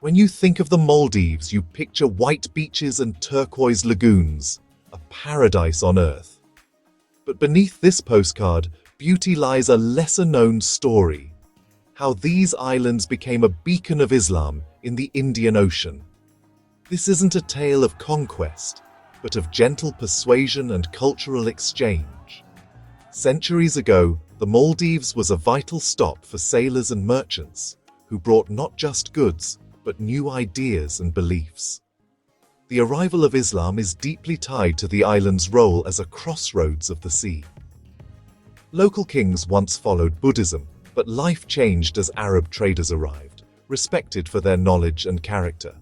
When you think of the Maldives, you picture white beaches and turquoise lagoons, a paradise on earth. But beneath this postcard, beauty lies a lesser-known story: how these islands became a beacon of Islam in the Indian Ocean. This isn't a tale of conquest, but of gentle persuasion and cultural exchange. Centuries ago, the Maldives was a vital stop for sailors and merchants who brought not just goods, but new ideas and beliefs. The arrival of Islam is deeply tied to the island's role as a crossroads of the sea. Local kings once followed Buddhism, but life changed as Arab traders arrived, respected for their knowledge and character.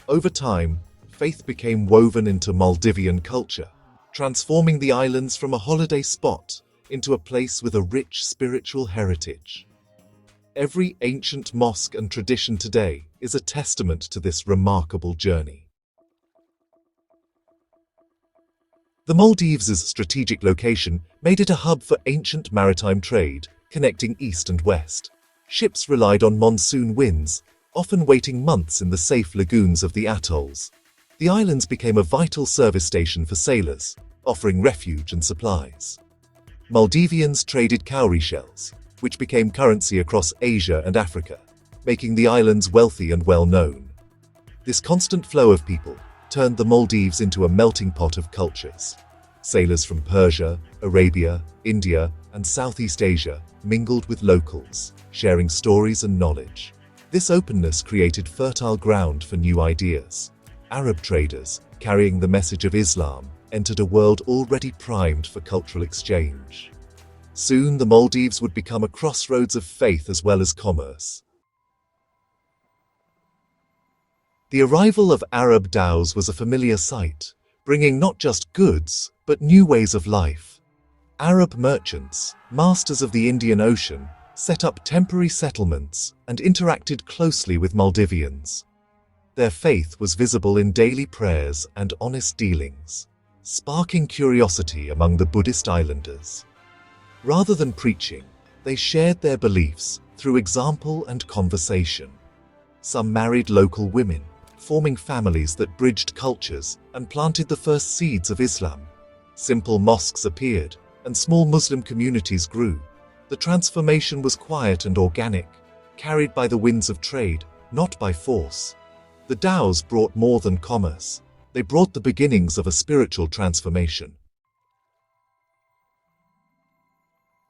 Over time, faith became woven into Maldivian culture, transforming the islands from a holiday spot into a place with a rich spiritual heritage. Every ancient mosque and tradition today is a testament to this remarkable journey. The Maldives' strategic location made it a hub for ancient maritime trade, connecting east and west. Ships relied on monsoon winds, often waiting months in the safe lagoons of the atolls. The islands became a vital service station for sailors, offering refuge and supplies. Maldivians traded cowrie shells, which became currency across Asia and Africa, making the islands wealthy and well-known. This constant flow of people turned the Maldives into a melting pot of cultures. Sailors from Persia, Arabia, India, and Southeast Asia mingled with locals, sharing stories and knowledge. This openness created fertile ground for new ideas. Arab traders, carrying the message of Islam, entered a world already primed for cultural exchange. Soon, the Maldives would become a crossroads of faith as well as commerce. The arrival of Arab dhows was a familiar sight, bringing not just goods, but new ways of life. Arab merchants, masters of the Indian Ocean, set up temporary settlements and interacted closely with Maldivians. Their faith was visible in daily prayers and honest dealings, sparking curiosity among the Buddhist islanders. Rather than preaching, they shared their beliefs through example and conversation. Some married local women, forming families that bridged cultures and planted the first seeds of Islam. Simple mosques appeared, and small Muslim communities grew. The transformation was quiet and organic, carried by the winds of trade, not by force. The dhows brought more than commerce. They brought the beginnings of a spiritual transformation.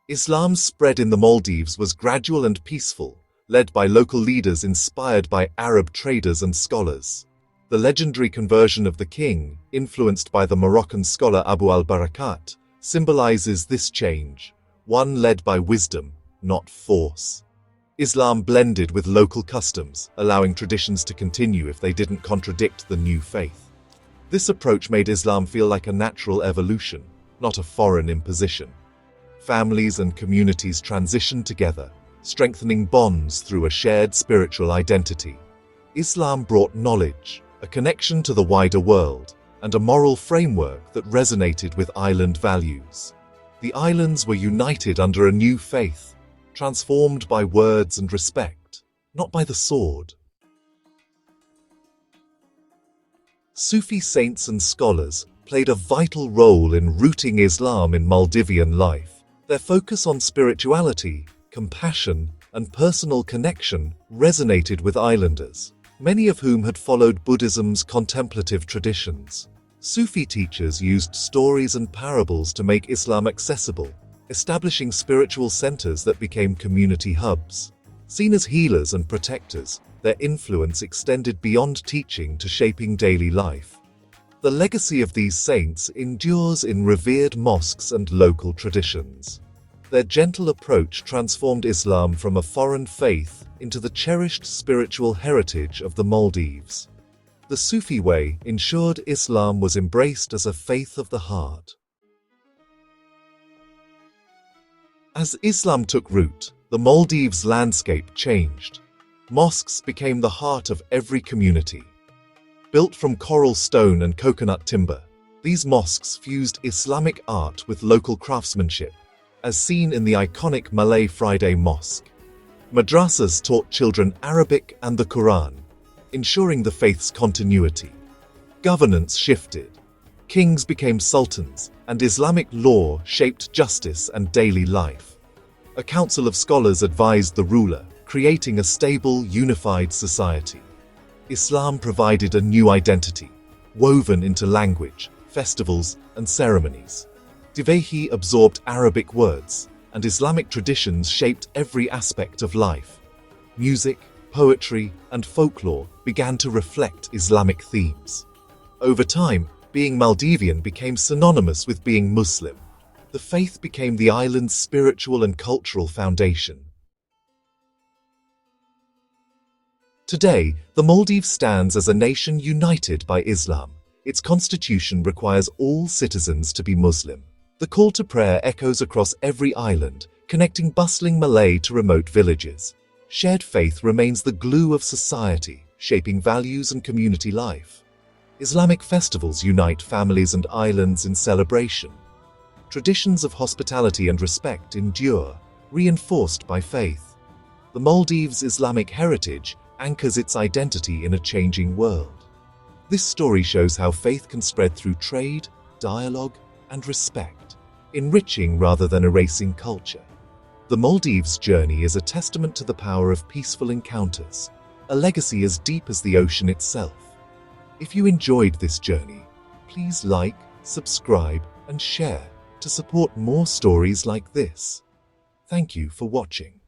Islam's spread in the Maldives was gradual and peaceful, led by local leaders inspired by Arab traders and scholars. The legendary conversion of the king, influenced by the Moroccan scholar Abu al-Barakat, symbolizes this change, one led by wisdom, not force. Islam blended with local customs, allowing traditions to continue if they didn't contradict the new faith. This approach made Islam feel like a natural evolution, not a foreign imposition. Families and communities transitioned together, strengthening bonds through a shared spiritual identity. Islam brought knowledge, a connection to the wider world, and a moral framework that resonated with island values. The islands were united under a new faith, transformed by words and respect, not by the sword. Sufi saints and scholars played a vital role in rooting Islam in Maldivian life. Their focus on spirituality, compassion, and personal connection resonated with islanders, many of whom had followed Buddhism's contemplative traditions. Sufi teachers used stories and parables to make Islam accessible, establishing spiritual centers that became community hubs. Seen as healers and protectors, their influence extended beyond teaching to shaping daily life. The legacy of these saints endures in revered mosques and local traditions. Their gentle approach transformed Islam from a foreign faith into the cherished spiritual heritage of the Maldives. The Sufi way ensured Islam was embraced as a faith of the heart. As Islam took root, the Maldives' landscape changed. Mosques became the heart of every community. Built from coral stone and coconut timber, these mosques fused Islamic art with local craftsmanship, as seen in the iconic Malay Friday Mosque. Madrasas taught children Arabic and the Quran, ensuring the faith's continuity. Governance shifted. Kings became sultans, and Islamic law shaped justice and daily life. A council of scholars advised the ruler, creating a stable, unified society. Islam provided a new identity, woven into language, festivals, and ceremonies. Divehi absorbed Arabic words, and Islamic traditions shaped every aspect of life. Music, poetry, and folklore began to reflect Islamic themes. Over time, being Maldivian became synonymous with being Muslim. The faith became the island's spiritual and cultural foundation. Today, the Maldives stands as a nation united by Islam. Its constitution requires all citizens to be Muslim. The call to prayer echoes across every island, connecting bustling Malay to remote villages. Shared faith remains the glue of society, shaping values and community life. Islamic festivals unite families and islands in celebration. Traditions of hospitality and respect endure, reinforced by faith. The Maldives' Islamic heritage anchors its identity in a changing world. This story shows how faith can spread through trade, dialogue, and respect, enriching rather than erasing culture. The Maldives' journey is a testament to the power of peaceful encounters, a legacy as deep as the ocean itself. If you enjoyed this journey, please like, subscribe, and share to support more stories like this. Thank you for watching.